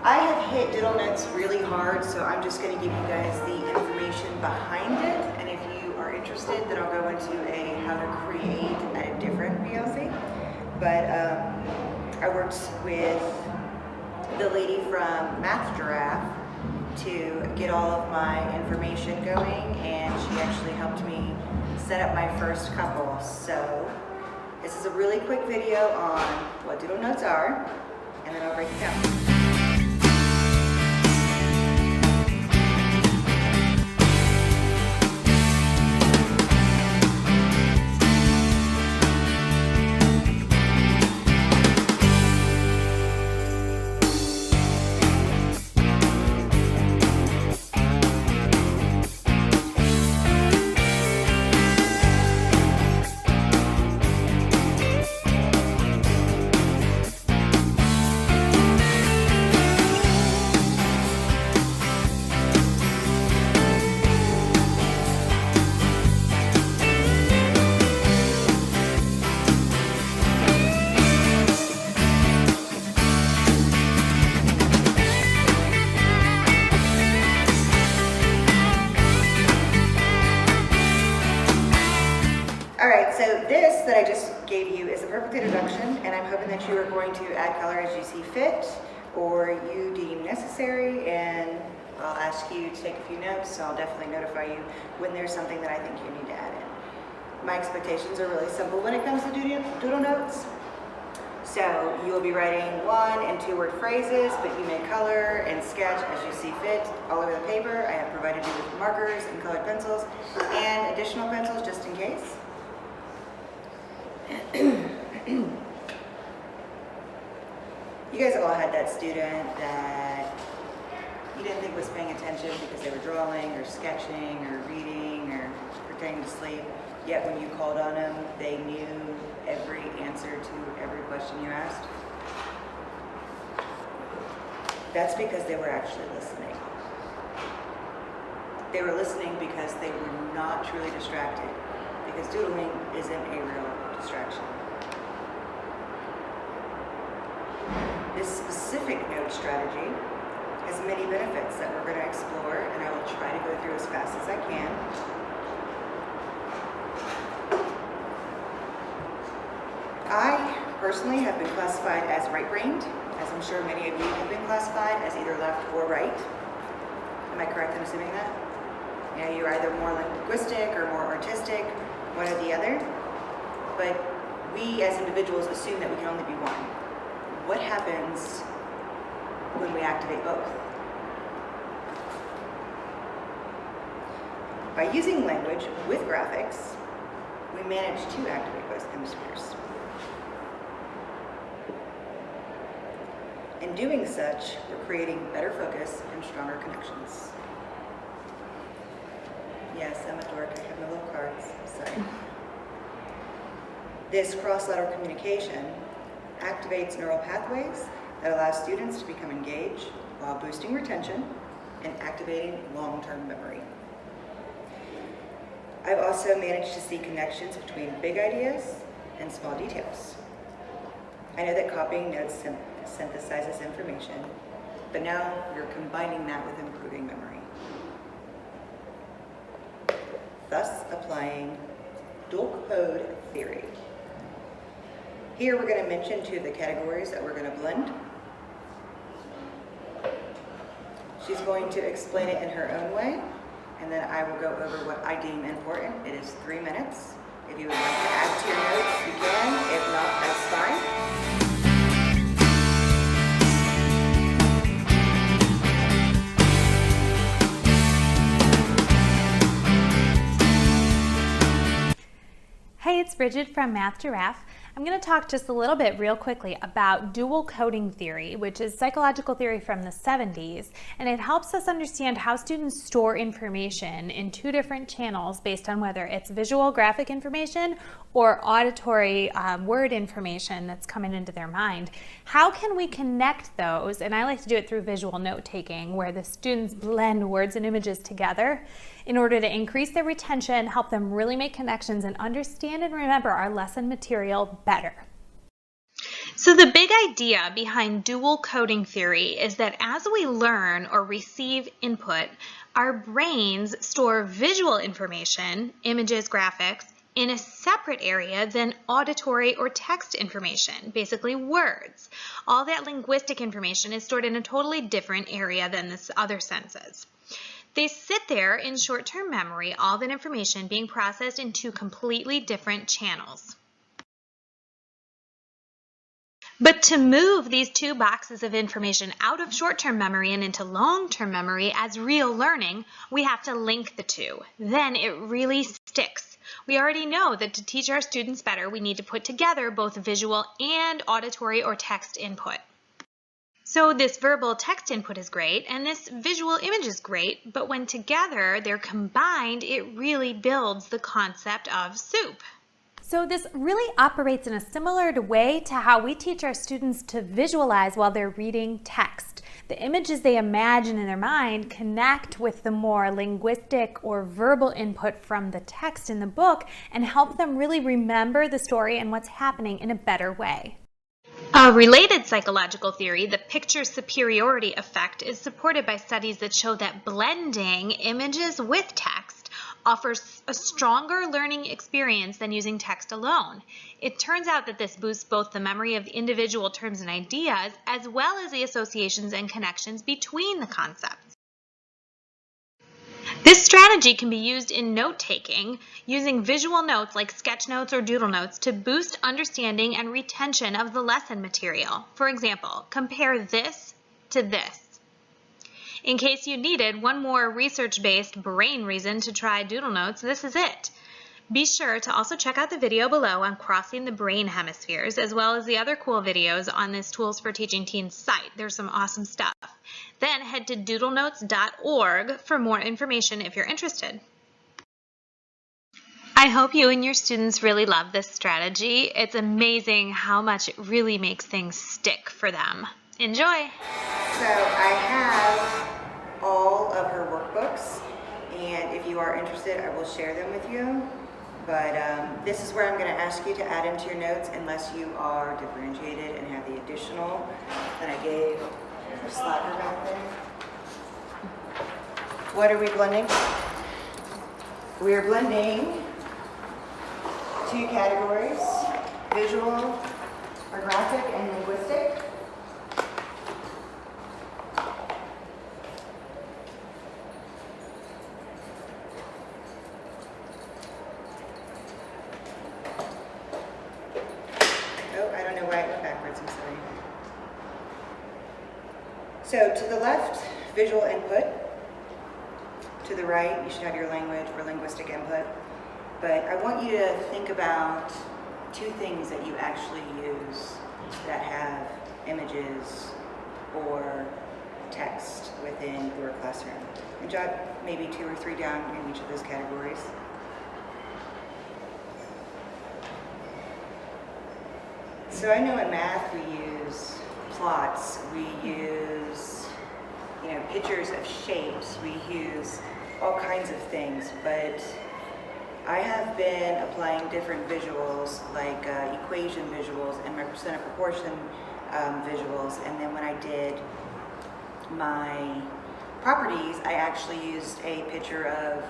I have hit Doodle notes really hard, so I'm just going to give you guys the information behind it. And if you are interested, then I'll go into a how to create a different VLC. But I worked with the lady from Math Giraffe to get all of my information going, and she actually helped me set up my first couple. So this is a really quick video on what Doodle notes are, and then I'll break it down. Alright, so this that I just gave you is a perfect introduction, and I'm hoping that you are going to add color as you see fit or you deem necessary, and I'll ask you to take a few notes, so I'll definitely notify you when there's something that I think you need to add in. My expectations are really simple when it comes to Doodle notes. So you'll be writing 1- and 2-word phrases, but you may color and sketch as you see fit all over the paper. I have provided you with markers and colored pencils and additional pencils just in case. You guys all had that student that you didn't think was paying attention because they were drawing or sketching or reading or pretending to sleep, yet when you called on them, they knew every answer to every question you asked. That's because they were actually listening. They were listening because they were not truly distracted, because doodling isn't a real distraction. This specific note strategy has many benefits that we're going to explore, and I will try to go through as fast as I can. I personally have been classified as right-brained, as I'm sure many of you have been classified as either left or right. Am I correct in assuming that? You know, you're either more linguistic or more artistic, one or the other. But we as individuals assume that we can only be one. What happens when we activate both? By using language with graphics, we manage to activate both hemispheres. In doing such, we're creating better focus and stronger connections. Yes, I'm a dork. I have my little cards. Sorry. This cross-lateral communication activates neural pathways that allow students to become engaged while boosting retention and activating long-term memory. I've also managed to see connections between big ideas and small details. I know that copying notes synthesizes information, but now you're combining that with improving memory, thus applying dual code theory. Here we're going to mention 2 of the categories that we're going to blend. She's going to explain it in her own way, and then I will go over what I deem important. It is 3 minutes. If you would like to add to your notes, you can. If not, that's fine. Hey, it's Bridget from Math Giraffe. I'm going to talk just a little bit real quickly about dual coding theory, which is psychological theory from the 70s, and it helps us understand how students store information in 2 different channels based on whether it's visual graphic information or auditory word information that's coming into their mind. How can we connect those? And I like to do it through visual note-taking, where the students blend words and images together in order to increase their retention, help them really make connections, and understand and remember our lesson material better. So the big idea behind dual coding theory is that as we learn or receive input, our brains store visual information, images, graphics, in a separate area than auditory or text information, basically words. All that linguistic information is stored in a totally different area than the other senses. They sit there in short-term memory, all that information being processed in two completely different channels. But to move these two boxes of information out of short-term memory and into long-term memory as real learning, we have to link the two. Then it really sticks. We already know that to teach our students better, we need to put together both visual and auditory or text input. So this verbal text input is great, and this visual image is great, but when together they're combined, it really builds the concept of soup. So this really operates in a similar way to how we teach our students to visualize while they're reading text. The images they imagine in their mind connect with the more linguistic or verbal input from the text in the book and help them really remember the story and what's happening in a better way. A related psychological theory, the picture superiority effect, is supported by studies that show that blending images with text offers a stronger learning experience than using text alone. It turns out that this boosts both the memory of the individual terms and ideas, as well as the associations and connections between the concepts. This strategy can be used in note-taking, using visual notes like sketch notes or doodle notes to boost understanding and retention of the lesson material. For example, compare this to this. In case you needed one more research-based brain reason to try doodle notes, this is it. Be sure to also check out the video below on crossing the brain hemispheres, as well as the other cool videos on this Tools for Teaching Teens site. There's some awesome stuff. Then head to doodlenotes.org for more information if you're interested. I hope you and your students really love this strategy. It's amazing how much it really makes things stick for them. Enjoy! So I have all of her workbooks, and if you are interested, I will share them with you. But this is where I'm going to ask you to add into your notes unless you are differentiated and have the additional that I gave for Slacker back there. What are we blending? We are blending two categories, visual or graphic and linguistic. So to the left, visual input. To the right, you should have your language or linguistic input. But I want you to think about two things that you actually use that have images or text within your classroom. And jot maybe 2 or 3 down in each of those categories. So I know in math we use plots, we use, pictures of shapes, we use all kinds of things, but I have been applying different visuals like equation visuals and my percent of proportion visuals, and then when I did my properties, I actually used a picture of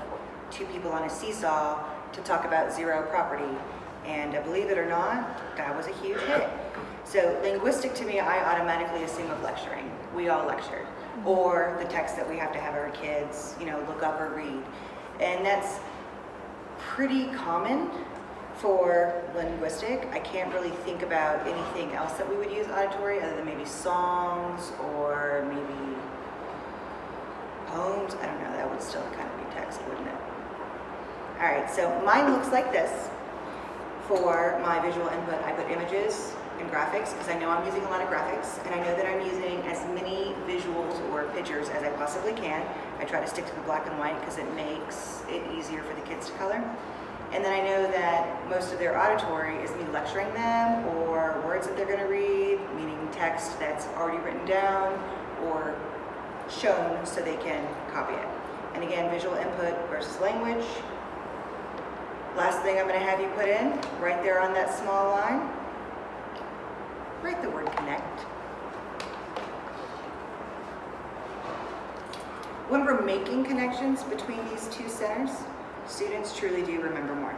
2 people on a seesaw to talk about zero property, and believe it or not, that was a huge hit. So linguistic to me, I automatically assume of lecturing. We all lectured. Or the text that we have to have our kids, look up or read. And that's pretty common for linguistic. I can't really think about anything else that we would use auditory other than maybe songs or maybe poems. I don't know, that would still kind of be text, wouldn't it? All right, so mine looks like this. For my visual input, I put images and graphics because I know I'm using a lot of graphics, and I know that I'm using as many visuals or pictures as I possibly can. I try to stick to the black and white because it makes it easier for the kids to color. And then I know that most of their auditory is me lecturing them or words that they're going to read, meaning text that's already written down or shown so they can copy it. And again, visual input versus language. Last thing I'm going to have you put in, right there on that small line, right write the word connect. When we're making connections between these two centers, students truly do remember more.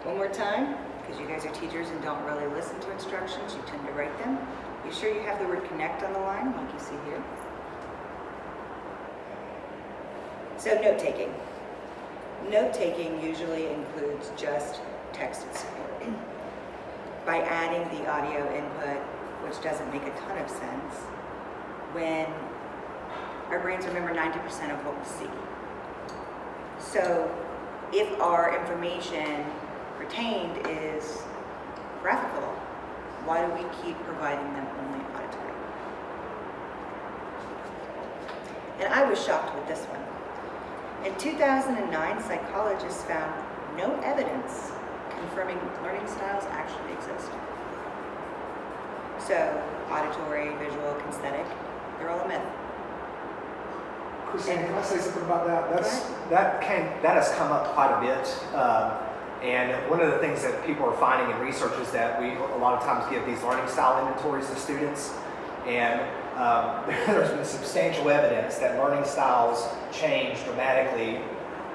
One more time, because you guys are teachers and don't really listen to instructions, you tend to write them. Be sure you have the word connect on the line, like you see here. So note-taking. Note-taking usually includes just texted support. By adding the audio input, which doesn't make a ton of sense, when our brains remember 90% of what we see. So if our information retained is graphical, why do we keep providing them only auditory? And I was shocked with this one. In 2009, psychologists found no evidence confirming learning styles actually exist. So, auditory, visual, kinesthetic, they're all a myth. Christine, can I say something about that? That has come up quite a bit. And one of the things that people are finding in research is that we a lot of times give these learning style inventories to students, and there's been substantial evidence that learning styles change dramatically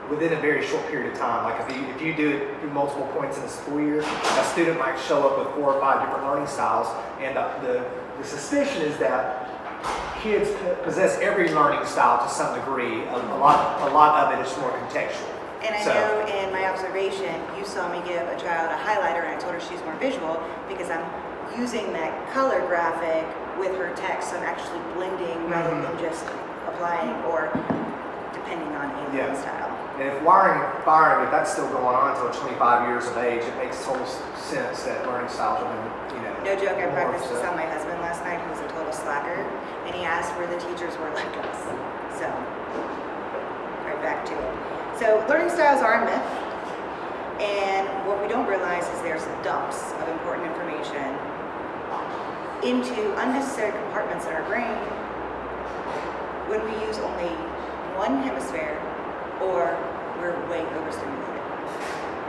within a very short period of time. Like if you do it through multiple points in a school year, a student might show up with 4 or 5 different learning styles, and the suspicion is that kids possess every learning style to some degree. A lot of it is more contextual. And I know in my observation, you saw me give a child a highlighter and I told her she's more visual because I'm using that color graphic with her text. So I'm actually blending rather than just applying or depending on a style. And if firing, if that's still going on until 25 years of age, it makes total sense that learning styles have been, No joke, I practiced this on my husband last night, who was a total slacker, and he asked where the teachers were like us. So, right back to it. So, learning styles are a myth, and what we don't realize is there's dumps of important information into unnecessary compartments in our brain when we use only one hemisphere or we're way overstimulated.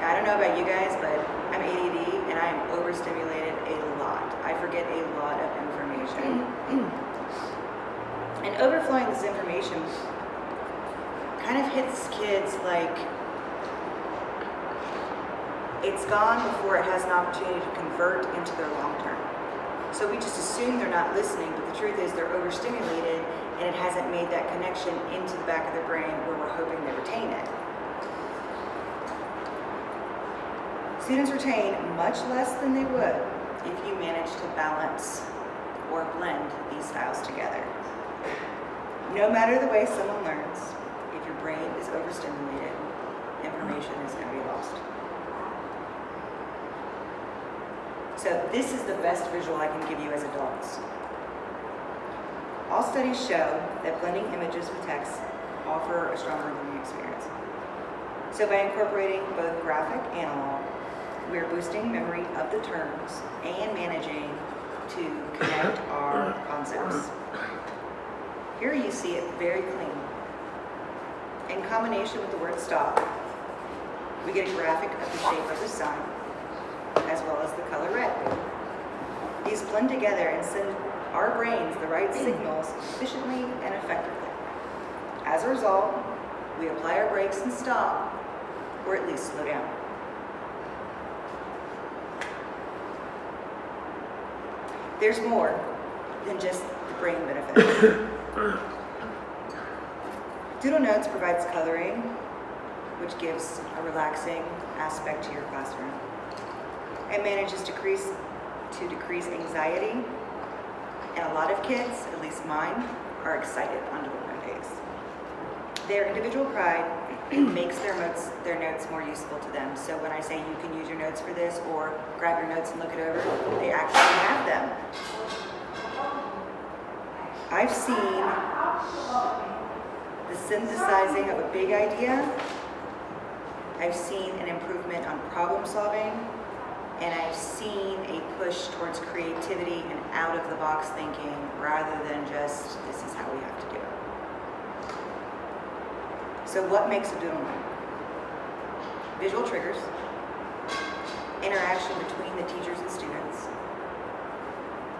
I don't know about you guys, but I'm ADD and I am overstimulated a lot. I forget a lot of information. And overflowing this information kind of hits kids like it's gone before it has an opportunity to convert into their long term. So we just assume they're not listening, but the truth is they're overstimulated and it hasn't made that connection into the back of their brain where we're hoping they retain it. Students retain much less than they would if you manage to balance or blend these styles together. No matter the way someone learns, if your brain is overstimulated, information is going to be lost. So this is the best visual I can give you as adults. All studies show that blending images with text offer a stronger learning experience. So by incorporating both graphic and analog, we are boosting memory of the terms and managing to connect our concepts. Here you see it very clean. In combination with the word stop, we get a graphic of the shape of the sun, as well as the color red. These blend together and send our brains the right signals efficiently and effectively. As a result, we apply our brakes and stop, or at least slow down. There's more than just the brain benefit. Doodle Notes provides coloring, which gives a relaxing aspect to your classroom. It manages to decrease anxiety, and a lot of kids, at least mine, are excited on Doodle Note days. Their individual pride makes their notes more useful to them. So when I say you can use your notes for this or grab your notes and look it over, they actually have them. I've seen the synthesizing of a big idea. I've seen an improvement on problem solving, and I've seen a push towards creativity and out of the box thinking rather than just this is how we have to do it. So what makes a doodle note? visual triggers, interaction between the teachers and students,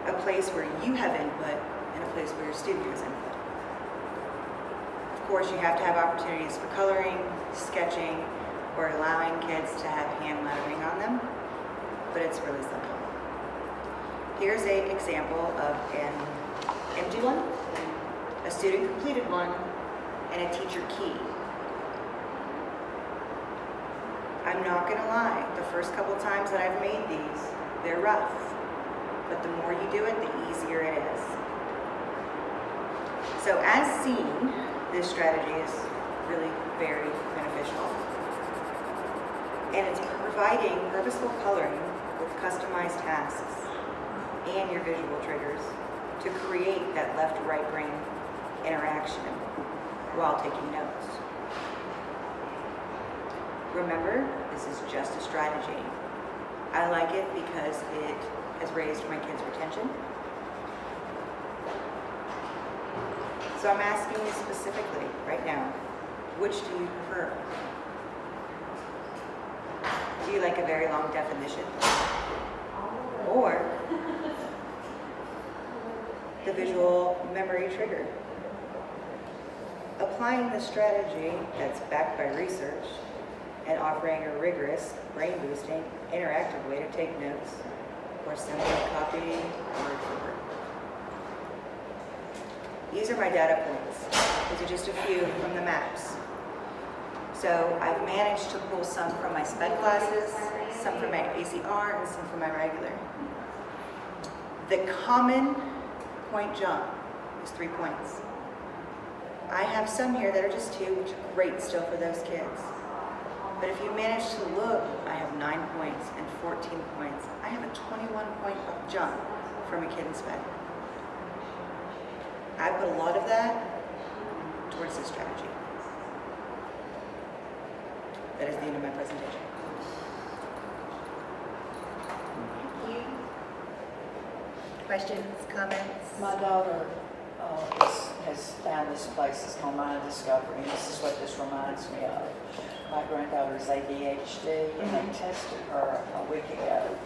a place where you have input, and a place where your student has input. Of course, you have to have opportunities for coloring, sketching, or allowing kids to have hand lettering on them, but it's really simple. Here's an example of an empty one, a student completed one, and a teacher key. I'm not gonna lie, the first couple times that I've made these, they're rough, but the more you do it, the easier it is. So as seen, this strategy is really very beneficial. And it's providing purposeful coloring with customized tasks and your visual triggers to create that left-right brain interaction while taking notes. Remember, this is just a strategy. I like it because it has raised my kids' retention. So I'm asking you specifically right now, which do you prefer? Do you like a very long definition? Or the visual memory trigger? Applying the strategy that's backed by research and offering a rigorous, brain-boosting, interactive way to take notes, or simply copying word for word. These are my data points. These are just a few from the maps. So I've managed to pull some from my SPED classes, some from my ACR, and some from my regular. The common point jump is 3 points. I have some here that are just 2, which are great still for those kids. But if you manage to look, I have 9 points and 14 points. I have a 21-point jump from a kid in SPED. I put a lot of that towards this strategy. That is the end of my presentation. Thank you. Questions, comments? My daughter has found this place. It's called Mind Discovery, and this is what this reminds me of. My granddaughter's ADHD, and they tested her a week ago.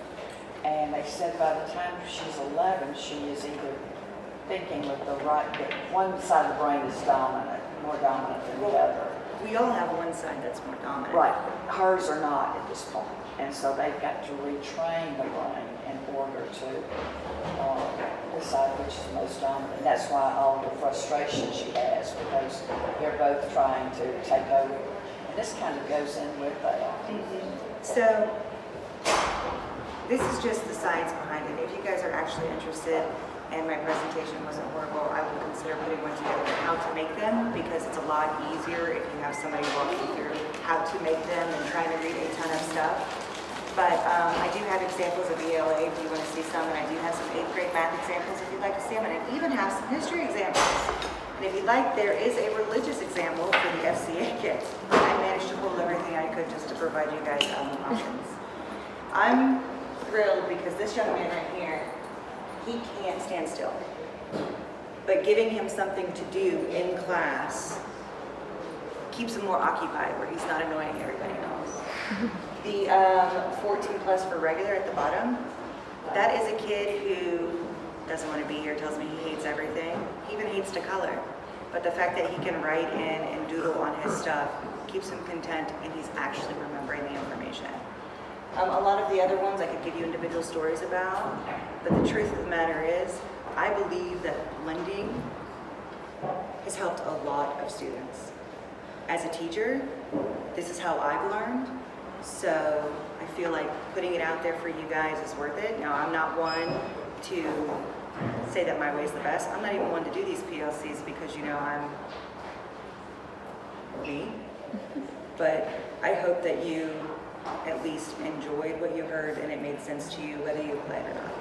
And they said by the time she's 11, she is either thinking with the right, one side of the brain is dominant, more dominant than the other. We all have one side that's more dominant. Right. Hers are not at this point. And so they've got to retrain the brain in order to decide which is most dominant. That's why all the frustration she has, because they're both trying to take over. And this kind of goes in with that. So, this is just the science behind it. If you guys are actually interested and my presentation wasn't horrible, I would consider putting one together on how to make them, because it's a lot easier if you have somebody walking through how to make them and trying to read a ton of stuff. But I do have examples of ELA if you want to see some, and I do have some 8th grade math examples if you'd like to see them, and I even have some history examples. And if you'd like, there is a religious example for the FCA kids. I managed to pull everything I could just to provide you guys options. I'm thrilled because this young man right here, he can't stand still. But giving him something to do in class keeps him more occupied, where he's not annoying everybody else. The 14 plus for regular at the bottom, that is a kid who doesn't want to be here, tells me he hates everything. He even hates to color. But the fact that he can write in and doodle on his stuff keeps him content, and he's actually remembering the information. A lot of the other ones I could give you individual stories about, but the truth of the matter is, I believe that blending has helped a lot of students. As a teacher, this is how I've learned, so I feel like putting it out there for you guys is worth it. Now, I'm not one to say that my way is the best. I'm not even one to do these PLCs because, you know, I'm me. But I hope that you at least enjoyed what you heard and it made sense to you, whether you applied it or not.